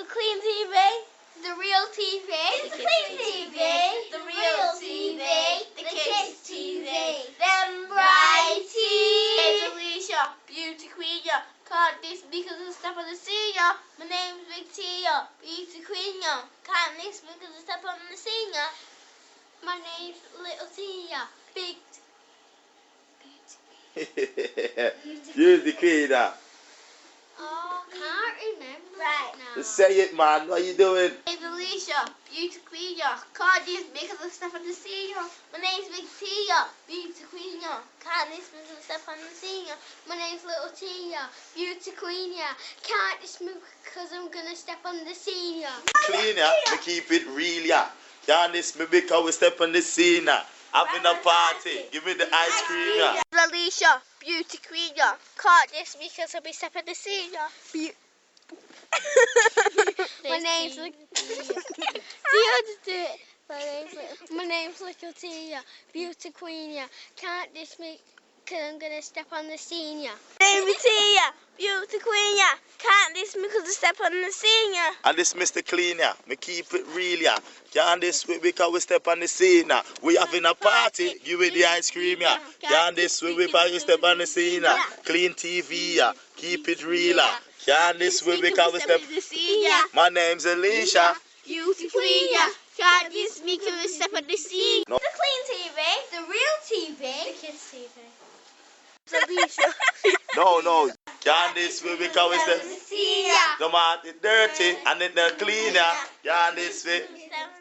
the clean TV, the real TV, the clean TV, the real TV, the kids TV, them Brighty. It's Alicia, beauty queen, ya. Can't this because of the stuff on the scene, ya. My name's Victoria, beauty queen, ya. Can't this because of the stuff on the scene, ya. My name's Little Tia, big. Beauty queen. Oh, can't remember Right. now. Just say it, man. What you doing? My name's Alicia, beauty queen, ya. Can't this because of the stuff on the scene, ya. My name's Victoria, beauty queen, ya. Can't this because of the stuff on the scene, ya. My name's Little Tia, beauty queen, ya. Can't this because I'm gonna step on the scene, ya. Clean, yeah. We keep it real, yeah. Can't this me because we step on the scene, yeah. Having a party. Give me the ice cream, yeah. Alicia, beauty queen, ya. Can't this because I'll be step on the scene, ya. My name's My name's Little Tia, beauty queen, ya. Can't this me because I'm gonna step on the scene, ya. My name's Tia, beauty queen, ya. Can't this me because I step on the scene, ya. And this Mr. Clean, yeah. Me keep it real, yeah. Can't this way because we step on the scene, yeah. We having a party. Give me the ice cream, yeah. Can't this way because we step on the scene, yeah. Clean TV, yeah. Keep it real, yeah. Can't this way because we step on the scene, ya. My name's Alicia. Beauty queen, ya. Can't this me because I step on the scene. No. The clean TV, the real TV, The kids TV. Alicia. No. Can't this way because we step. See ya. No matter it's dirty and it's not clean, yeah. Can't this way. Step